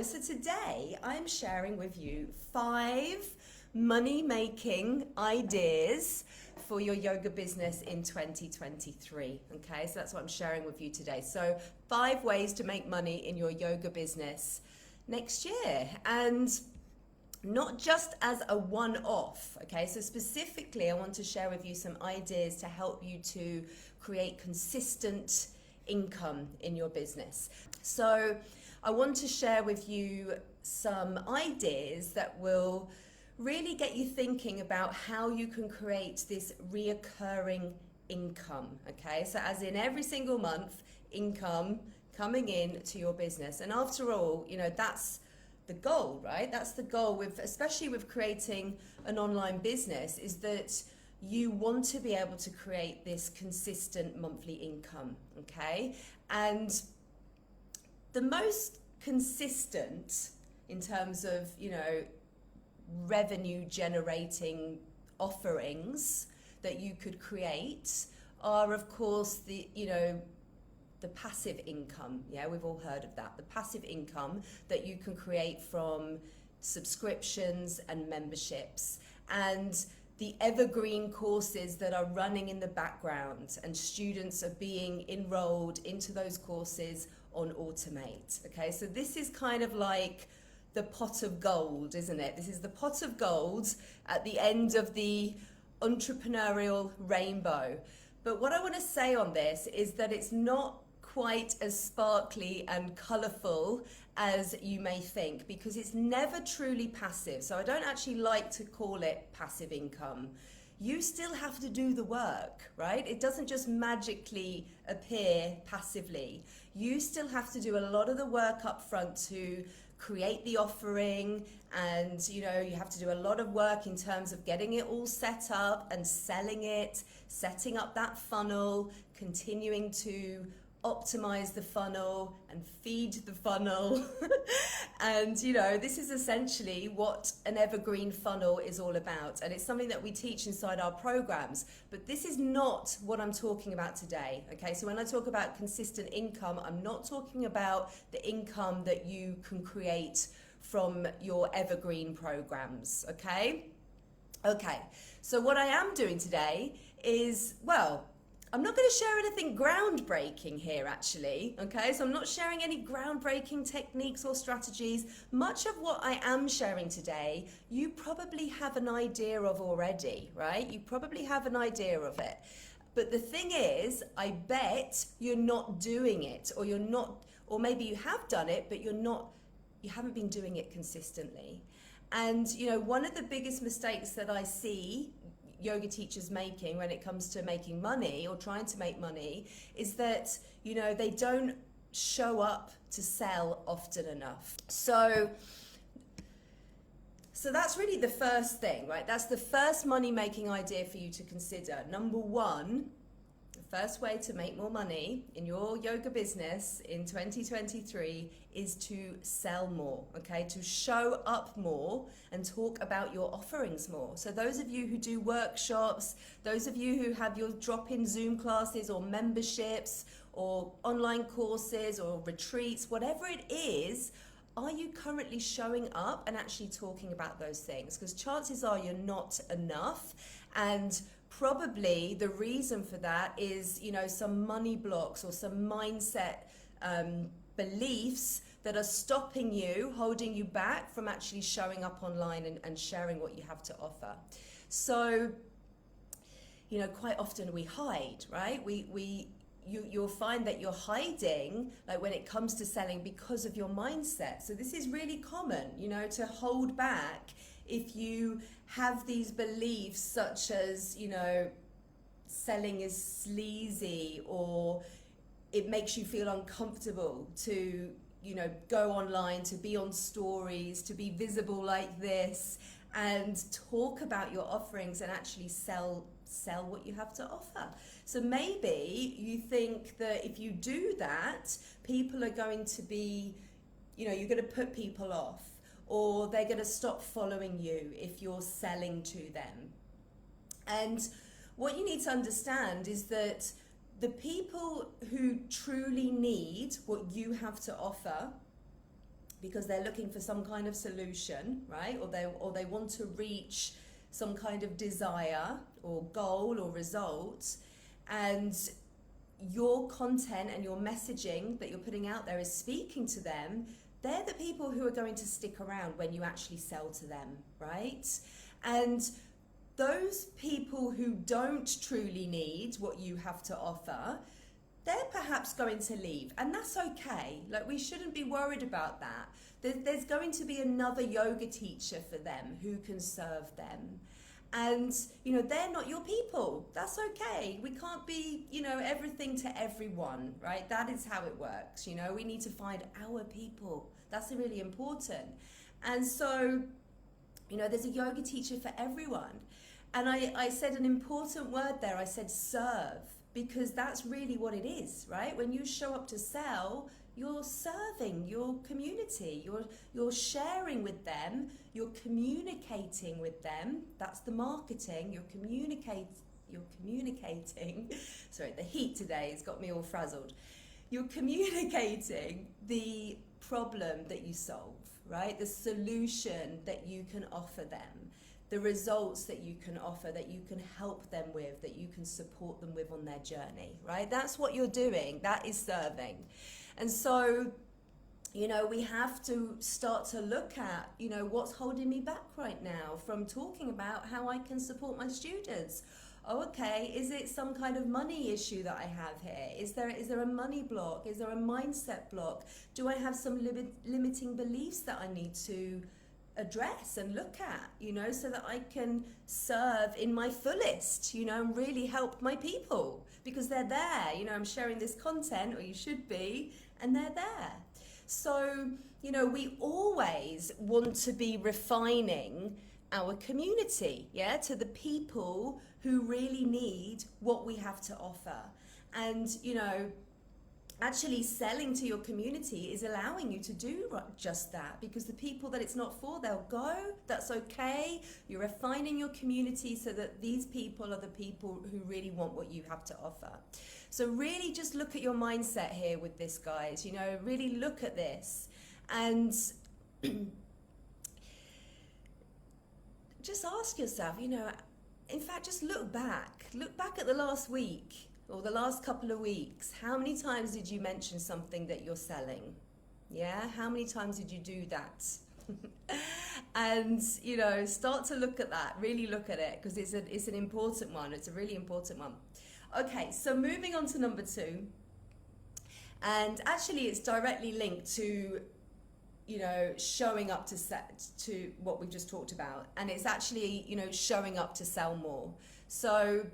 So today I'm sharing with you 5 money-making ideas for your yoga business in 2023. Okay, so that's what I'm sharing with you today. So 5 ways to make money in your yoga business next year, and not just as a one-off. Okay, so specifically I want to share with you some ideas to help you to create consistent income in your business. So I want to share with you some ideas that will really get you thinking about how you can create this reoccurring income. Okay, so as in every single month, income coming in to your business. And after all, you know, that's the goal, right? That's the goal with, especially with creating an online business, is that you want to be able to create this consistent monthly income. Okay, and the most consistent in terms of, you know, revenue generating offerings that you could create are, of course, the, you know, the passive income. Yeah, we've all heard of that. The passive income that you can create from subscriptions and memberships, and the evergreen courses that are running in the background, and students are being enrolled into those courses on Automate. Okay, so this is kind of like the pot of gold, isn't it? This is the pot of gold at the end of the entrepreneurial rainbow. But what I want to say on this is that it's not quite as sparkly and colourful as you may think, because it's never truly passive. So I don't actually like to call it passive income. You still have to do the work, right? It doesn't just magically appear passively. You still have to do a lot of the work up front to create the offering, and you know, you have to do a lot of work in terms of getting it all set up and selling it, setting up that funnel, continuing to optimize the funnel and feed the funnel. And you know, this is essentially what an evergreen funnel is all about, and it's something that we teach inside our programs. But this is not what I'm talking about today. Okay, so when I talk about consistent income, I'm not talking about the income that you can create from your evergreen programs. Okay, so what I am doing today is, well, I'm not going to share anything groundbreaking here, actually. Okay, so I'm not sharing any groundbreaking techniques or strategies. Much of what I am sharing today, you probably have an idea of already, right? You probably have an idea of it. But the thing is, I bet you're not doing it, or you're not, or maybe you have done it, but you haven't been doing it consistently. And you know, one of the biggest mistakes that I see yoga teachers making when it comes to making money or trying to make money is that, you know, they don't show up to sell often enough. So that's really the first thing, right? That's the first money-making idea for you to consider. Number 1, the first way to make more money in your yoga business in 2023 is to sell more, okay? To show up more and talk about your offerings more. So those of you who do workshops, those of you who have your drop-in Zoom classes or memberships or online courses or retreats, whatever it is, are you currently showing up and actually talking about those things? Because chances are you're not enough, and probably the reason for that is, you know, some money blocks or some mindset beliefs that are stopping you, holding you back from actually showing up online and sharing what you have to offer. So, you know, quite often we hide, right? You'll find that you're hiding, like when it comes to selling, because of your mindset. So this is really common, you know, to hold back if you have these beliefs such as, you know, selling is sleazy, or it makes you feel uncomfortable to, you know, go online, to be on stories, to be visible like this and talk about your offerings and actually sell what you have to offer. So maybe you think that if you do that, people are going to be, you know, you're going to put people off, or they're going to stop following you if you're selling to them. And what you need to understand is that the people who truly need what you have to offer because they're looking for some kind of solution, right? Or they want to reach some kind of desire or goal or result, and your content and your messaging that you're putting out there is speaking to them. They're the people who are going to stick around when you actually sell to them, right? And those people who don't truly need what you have to offer, they're perhaps going to leave, and that's okay. Like, we shouldn't be worried about that. There's going to be another yoga teacher for them who can serve them. And, they're not your people. That's okay. We can't be, everything to everyone, right? That is how it works. We need to find our people. That's really important. And so, there's a yoga teacher for everyone. And I said an important word there. I said serve, because that's really what it is, right? When you show up to sell, you're serving your community, you're sharing with them, you're communicating with them. That's the marketing. You're communicating. Sorry, the heat today has got me all frazzled. You're communicating the problem that you solve, right? The solution that you can offer them, the results that you can offer, that you can help them with, that you can support them with on their journey, right? That's what you're doing. That is serving. And so, we have to start to look at, what's holding me back right now from talking about how I can support my students. Oh, okay, is it some kind of money issue that I have here? Is there a money block? Is there a mindset block? Do I have some limiting beliefs that I need to address and look at, so that I can serve in my fullest, and really help my people, because they're there, I'm sharing this content, or you should be, and they're there. So, we always want to be refining our community, to the people who really need what we have to offer. And, actually selling to your community is allowing you to do just that, because the people that it's not for, they'll go. That's okay. You're refining your community so that these people are the people who really want what you have to offer. So really just look at your mindset here with this, guys. Really look at this, and just ask yourself, in fact, just look back at the last week or the last couple of weeks. How many times did you mention something that you're selling? Yeah, how many times did you do that? And start to look at that, really look at it, because it's an important one. It's a really important one. Okay, so moving on to number 2, and actually it's directly linked to showing up to what we've just talked about, and it's actually showing up to sell more. So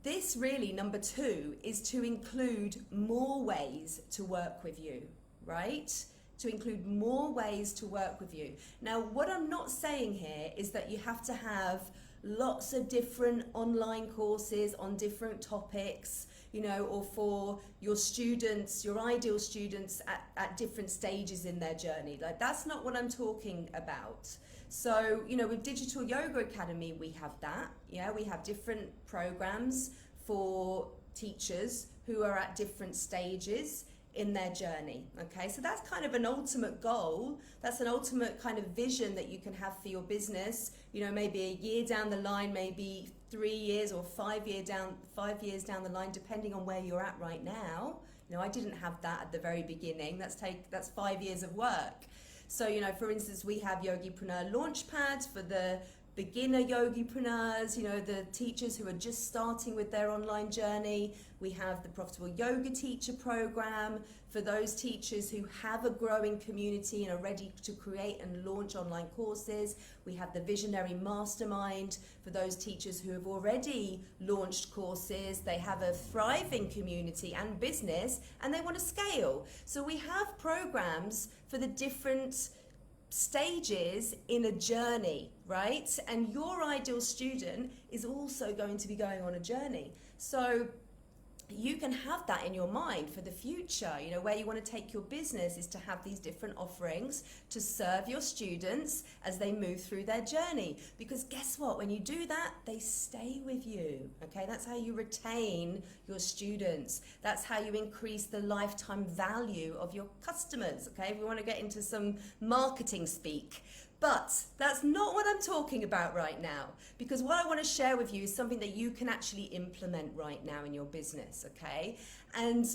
this really, number 2, is to include more ways to work with you, right? To include more ways to work with you. Now, what I'm not saying here is that you have to have lots of different online courses on different topics, or for your students, your ideal students at different stages in their journey. Like, that's not what I'm talking about. So, with Digital Yoga Academy, we have that. Yeah, we have different programs for teachers who are at different stages in their journey. Okay, so that's kind of an ultimate goal. That's an ultimate kind of vision that you can have for your business. Maybe a year down the line, maybe 3 years or 5 years down the line, depending on where you're at right now. I didn't have that at the very beginning. That's 5 years of work. So, for instance, we have Yogipreneur Launchpad for the beginner yogipreneurs, the teachers who are just starting with their online journey. We have the Profitable Yoga Teacher Program for those teachers who have a growing community and are ready to create and launch online courses. We have the Visionary Mastermind for those teachers who have already launched courses. They have a thriving community and business, and they want to scale. So we have programs for the different stages in a journey, right? And your ideal student is also going to be going on a journey. So you can have that in your mind for the future. You know, where you want to take your business is to have these different offerings to serve your students as they move through their journey. Because guess what? When you do that, they stay with you. Okay, that's how you retain your students. That's how you increase the lifetime value of your customers. Okay, we want to get into some marketing speak. But that's not what I'm talking about right now, because what I want to share with you is something that you can actually implement right now in your business, okay? And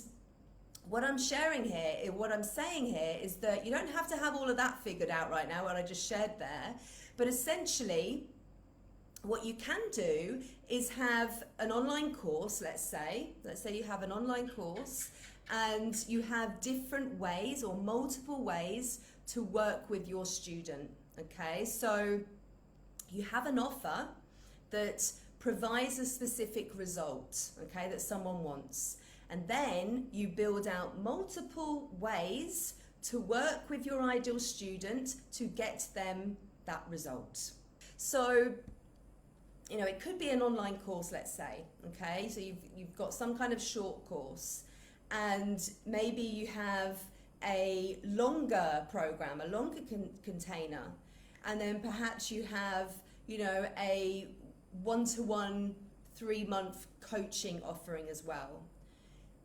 what I'm sharing here, what I'm saying here is that you don't have to have all of that figured out right now, what I just shared there, but essentially what you can do is have an online course, let's say you have an online course and you have different ways or multiple ways to work with your student. Okay, so you have an offer that provides a specific result, okay, that someone wants. And then you build out multiple ways to work with your ideal student to get them that result. So, you know, it could be an online course, let's say, okay? So you've got some kind of short course, and maybe you have a longer program, a longer container, and then perhaps you have, you know, a one-to-one 3-month coaching offering as well.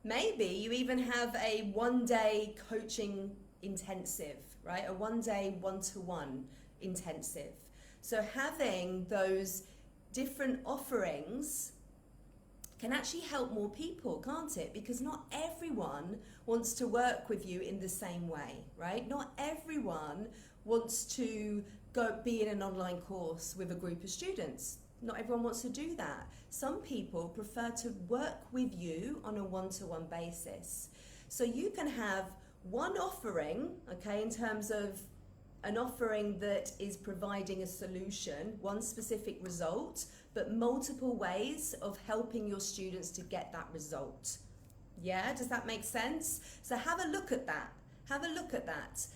Maybe you even have a 1-day coaching intensive, right? A 1-day one-to-one intensive. So having those different offerings can actually help more people, can't it? Because not everyone wants to work with you in the same way, right? Not everyone wants to go be in an online course with a group of students. Not everyone wants to do that. Some people prefer to work with you on a one-to-one basis. So you can have one offering, okay, in terms of an offering that is providing a solution, one specific result, but multiple ways of helping your students to get that result. Yeah, does that make sense? So have a look at that. Have a look at that.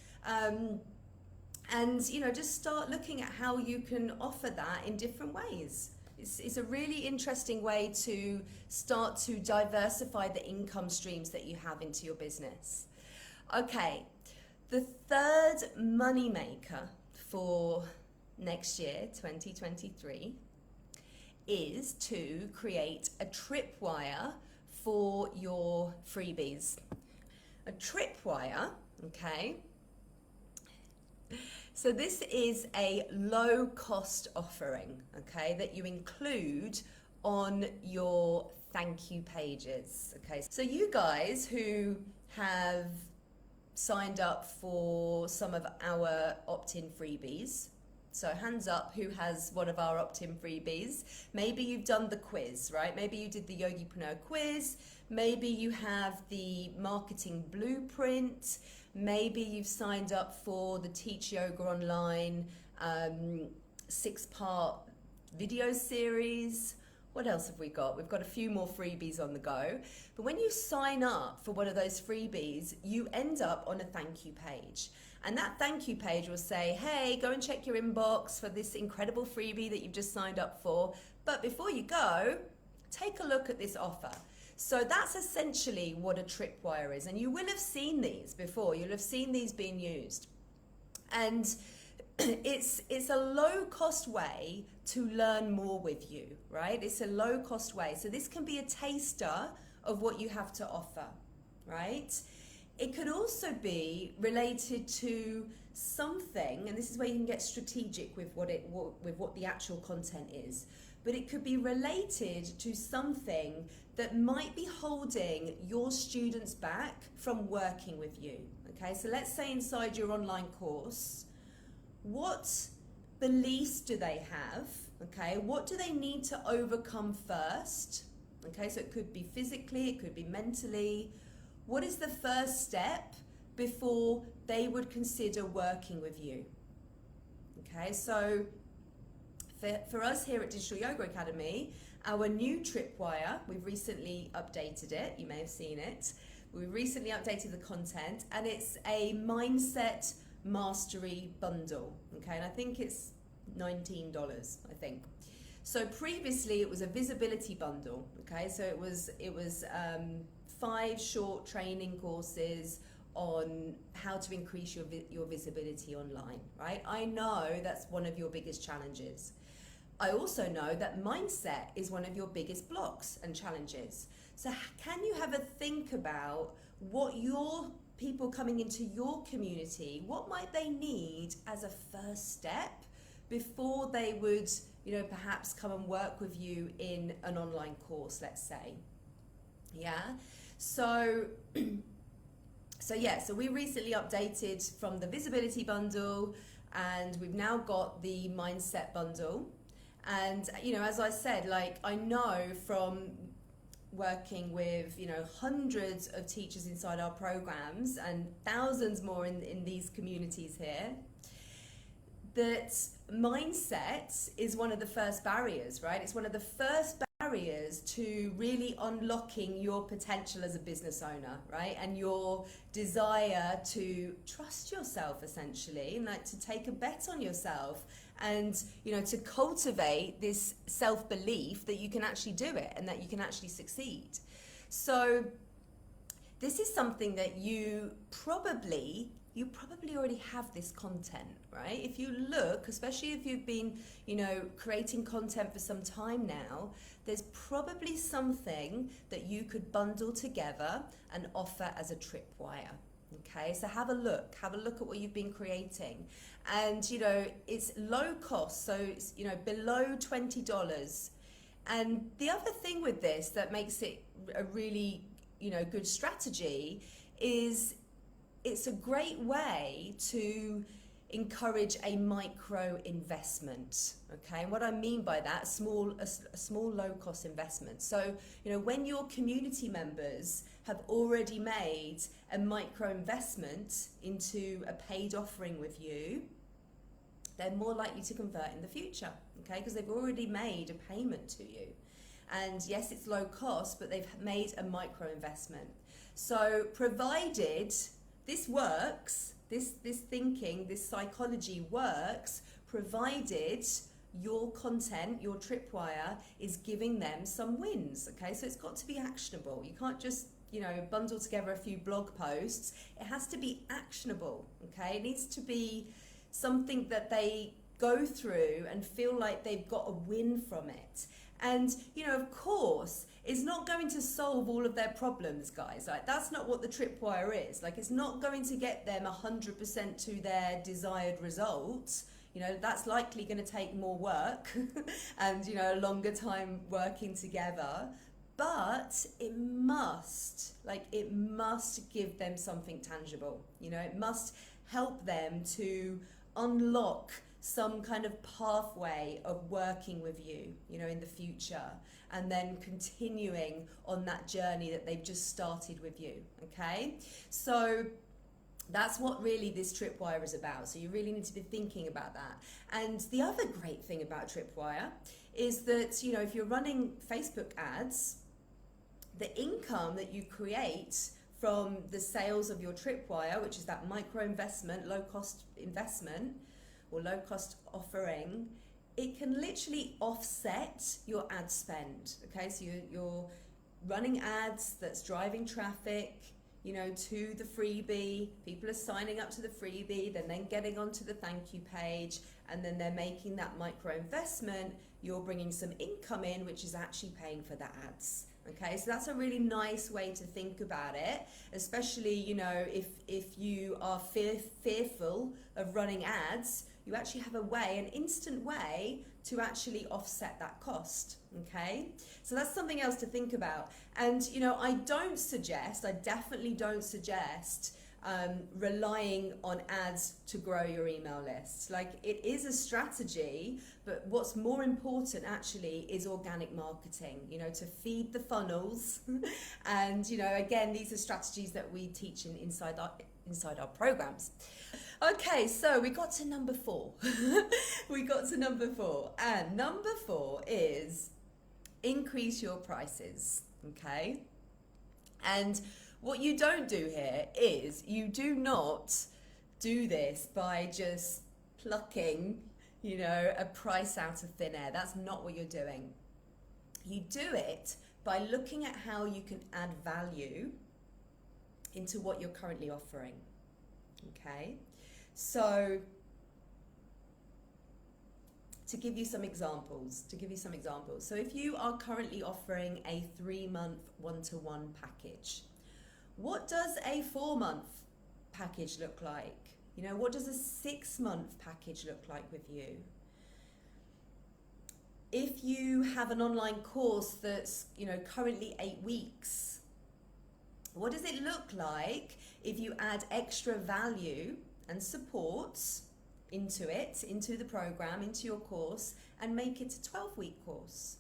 And, you know, just start looking at how you can offer that in different ways. It's a really interesting way to start to diversify the income streams that you have into your business. Okay, the third money maker for next year, 2023, is to create a tripwire for your freebies. A tripwire, okay? So this is a low cost offering, okay, that you include on your thank you pages, okay? So you guys who have signed up for some of our opt-in freebies, so hands up who has one of our opt-in freebies. Maybe you've done the quiz, right? Maybe you did the Yogipreneur quiz. Maybe you have the marketing blueprint. Maybe you've signed up for the Teach Yoga Online 6-part video series. What else have we got? We've got a few more freebies on the go. But when you sign up for one of those freebies, you end up on a thank you page. And that thank you page will say, hey, go and check your inbox for this incredible freebie that you've just signed up for. But before you go, take a look at this offer. So that's essentially what a tripwire is. And you will have seen these before. You'll have seen these being used. And it's a low cost way to learn more with you, right? It's a low cost way. So this can be a taster of what you have to offer, right? It could also be related to something, and this is where you can get strategic with what the actual content is. But it could be related to something that might be holding your students back from working with you. Okay, so let's say inside your online course, what beliefs do they have? Okay, what do they need to overcome first? Okay, so it could be physically, it could be mentally. What is the first step before they would consider working with you? Okay, so for us here at Digital Yoga Academy, our new tripwire, we've recently updated it, you may have seen it. We've recently updated the content, and it's a mindset mastery bundle, okay, and I think it's $19, I think. So previously it was a visibility bundle, okay? So it was 5 short training courses on how to increase your visibility online, right? I know that's one of your biggest challenges. I also know that mindset is one of your biggest blocks and challenges. So can you have a think about what your people coming into your community, what might they need as a first step before they would, perhaps come and work with you in an online course, let's say. Yeah. So we recently updated from the visibility bundle, and we've now got the mindset bundle. And as I said, like, I know from working with hundreds of teachers inside our programs and thousands more in these communities here, that mindset is one of the first barriers, right? It's one of the first barriers to really unlocking your potential as a business owner, right? And your desire to trust yourself, essentially, and like to take a bet on yourself, and to cultivate this self-belief that you can actually do it and that you can actually succeed. So this is something that you probably already have this content, right? If you look, especially if you've been, creating content for some time now, there's probably something that you could bundle together and offer as a tripwire. Okay, so have a look at what you've been creating. And, it's low cost, so it's, below $20. And the other thing with this that makes it a really, good strategy is it's a great way to encourage a micro investment. Okay, and what I mean by that, a small low cost investment. So when your community members have already made a micro investment into a paid offering with you, they're more likely to convert in the future. Okay, because they've already made a payment to you. And yes, it's low cost, but they've made a micro investment. So provided this works, this thinking, this psychology works, provided your content, your tripwire, is giving them some wins. Okay, so it's got to be actionable. You can't just bundle together a few blog posts. It has to be actionable. Okay, it needs to be something that they go through and feel like they've got a win from it. And of course, it's not going to solve all of their problems, guys. Like, that's not what the tripwire is. Like, it's not going to get them 100% to their desired results. That's likely going to take more work and a longer time working together. But it must give them something tangible. It must help them to unlock some kind of pathway of working with you, in the future, and then continuing on that journey that they've just started with you. Okay, so that's what really this tripwire is about. So you really need to be thinking about that. And the other great thing about tripwire is that if you're running Facebook ads, the income that you create from the sales of your tripwire, which is that micro investment, low cost investment, or low cost offering, it can literally offset your ad spend. Okay, so you're running ads that's driving traffic, to the freebie. People are signing up to the freebie, then getting onto the thank you page, and then they're making that micro investment. You're bringing some income in, which is actually paying for the ads. Okay, so that's a really nice way to think about it, especially if you are fearful of running ads. You actually have an instant way to actually offset that cost. Okay, so that's something else to think about. And I definitely don't suggest relying on ads to grow your email list. Like, it is a strategy, but what's more important actually is organic marketing, to feed the funnels. And again, these are strategies that we teach inside our programs. Okay, so we got to number 4. And number 4 is increase your prices. Okay, and what you don't do here is you do not do this by just plucking a price out of thin air. That's not what you're doing. You do it by looking at how you can add value into what you're currently offering. Okay? So, to give you some examples. So if you are currently offering a 3-month one-to-one package, what does a 4-month package look like? What does a 6-month package look like with you? If you have an online course that's, currently 8 weeks, what does it look like if you add extra value and support into the program, into your course, and make it a 12-week course?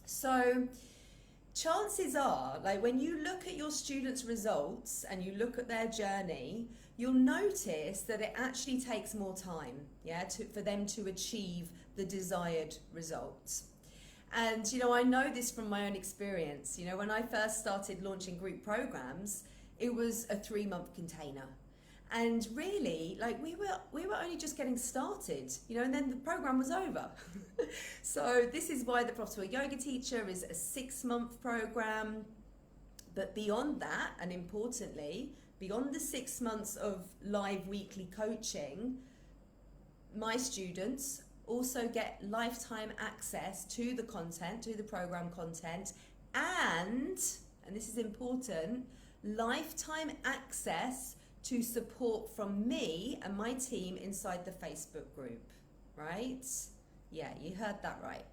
So chances are, like when you look at your students' results and you look at their journey, you'll notice that it actually takes more time, for them to achieve the desired results. And, I know this from my own experience. When I first started launching group programs, it was a 3-month container. And really, like we were only just getting started, and then the program was over. So this is why the Profitable Yoga Teacher is a 6-month program. But beyond that, and importantly, beyond the 6 months of live weekly coaching, my students also get lifetime access to the content, to the program content, and this is important, lifetime access to support from me and my team inside the Facebook group, right? Yeah, you heard that right.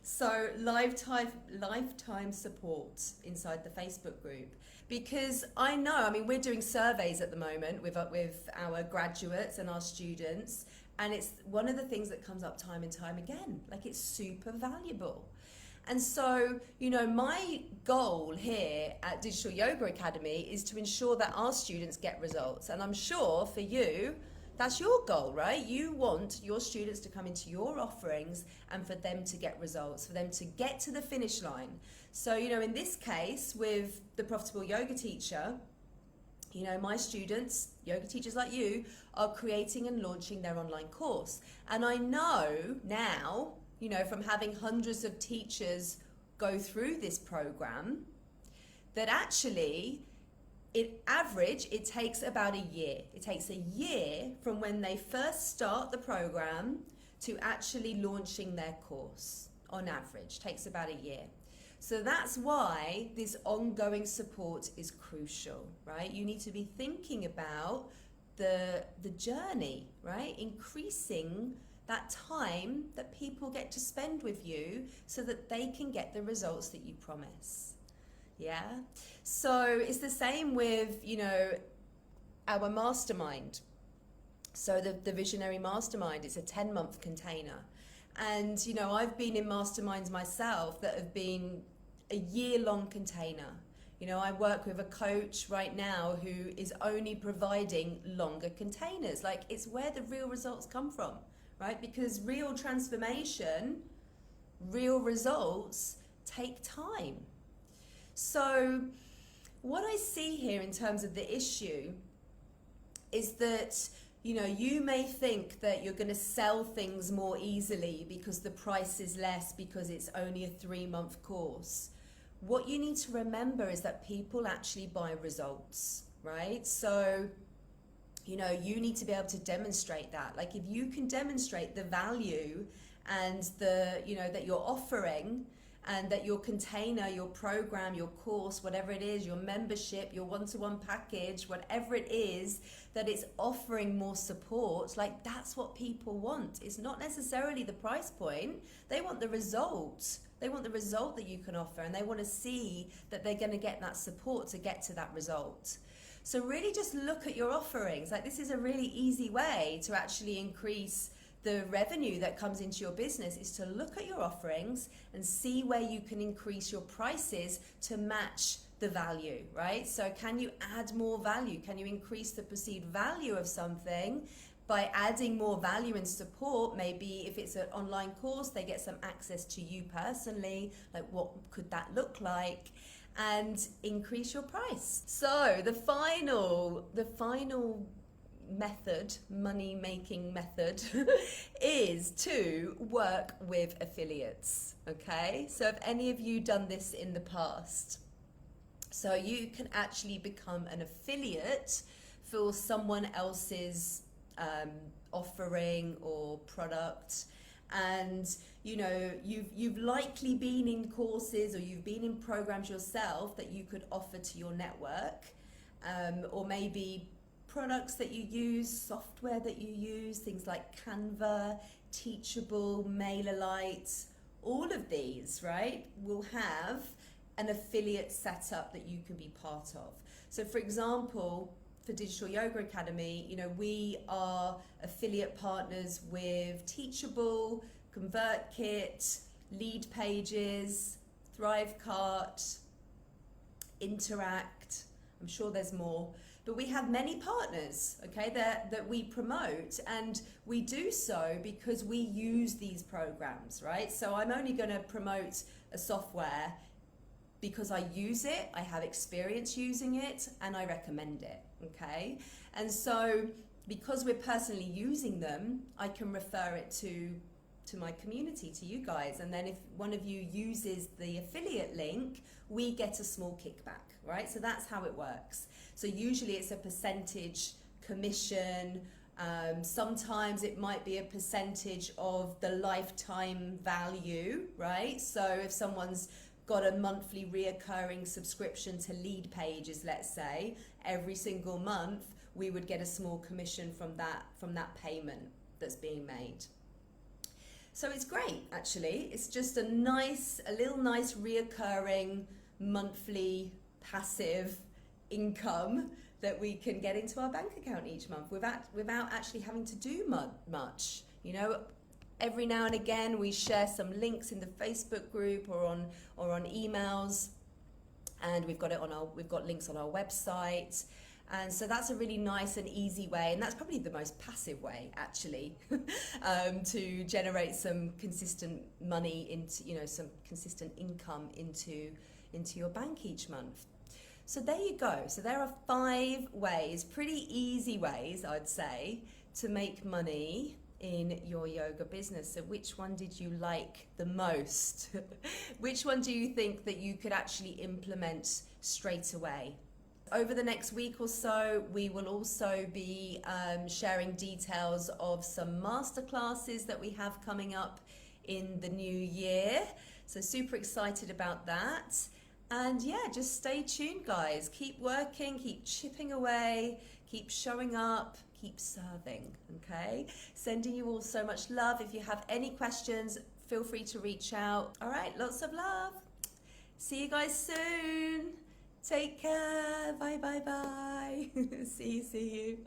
So lifetime support inside the Facebook group. Because I know, we're doing surveys at the moment with our graduates and our students, and it's one of the things that comes up time and time again. Like, it's super valuable. And so, my goal here at Digital Yoga Academy is to ensure that our students get results. And I'm sure for you, that's your goal, right? You want your students to come into your offerings and for them to get results, for them to get to the finish line. So, in this case, with the Profitable Yoga Teacher, my students, yoga teachers like you, are creating and launching their online course. And I know now, from having hundreds of teachers go through this program, that actually, it takes about a year. It takes a year from when they first start the program to actually launching their course. On average, takes about a year. So that's why this ongoing support is crucial, right? You need to be thinking about the journey, right? Increasing that time that people get to spend with you so that they can get the results that you promise. Yeah? So it's the same with, our mastermind. So the Visionary Mastermind, it's a 10-month container. And, I've been in masterminds myself that have been a year-long container. I work with a coach right now who is only providing longer containers. Like, it's where the real results come from, right? Because real transformation, real results take time. So what I see here in terms of the issue is that, you may think that you're going to sell things more easily because the price is less, because it's only a 3-month course. What you need to remember is that people actually buy results, right? So, you need to be able to demonstrate that. Like, if you can demonstrate the value and that you're offering, and that your container, your program, your course, whatever it is, your membership, your one-to-one package, whatever it is, that it's offering more support, like, that's what people want. It's not necessarily the price point. They want the result. They want the result that you can offer, and they want to see that they're going to get that support to get to that result. So really just look at your offerings. Like, this is a really easy way to actually increase the revenue that comes into your business, is to look at your offerings and see where you can increase your prices to match the value, right? So can you add more value? Can you increase the perceived value of something by adding more value and support? Maybe if it's an online course, they get some access to you personally. Like, what could that look like? And increase your price. So the final money making method, is to work with affiliates. Okay, so have any of you done this in the past? So you can actually become an affiliate for someone else's offering or product, and you've likely been in courses or you've been in programs yourself that you could offer to your network, or maybe products that you use, software that you use, things like Canva, Teachable, MailerLite. All of these, right, will have an affiliate setup that you can be part of. So for example, for Digital Yoga Academy, we are affiliate partners with Teachable, ConvertKit, Lead Pages, Thrivecart, Interact. I'm sure there's more, but we have many partners, okay, that we promote, and we do so because we use these programs, right? So I'm only going to promote a software because I use it, I have experience using it, and I recommend it, okay? And so because we're personally using them, I can refer it to my community, to you guys, and then if one of you uses the affiliate link, we get a small kickback, right? So that's how it works. So usually it's a percentage commission. Sometimes it might be a percentage of the lifetime value, right? So if someone's got a monthly reoccurring subscription to Lead Pages, let's say, every single month we would get a small commission from that payment that's being made. So it's great, actually. It's just a little nice reoccurring monthly passive income that we can get into our bank account each month without actually having to do much. Every now and again we share some links in the Facebook group or on emails, and we've got links on our website, and so that's a really nice and easy way, and that's probably the most passive way actually to generate some consistent money into some consistent income into your bank each month. So there you go. So there are 5 ways, pretty easy ways, I'd say, to make money in your yoga business. So which one did you like the most? Which one do you think that you could actually implement straight away? Over the next week or so, we will also be sharing details of some masterclasses that we have coming up in the new year. So super excited about that. And yeah, just stay tuned, guys. Keep working, keep chipping away, keep showing up, keep serving, okay? Sending you all so much love. If you have any questions, feel free to reach out. All right, lots of love. See you guys soon. Take care. Bye, bye, bye. See you.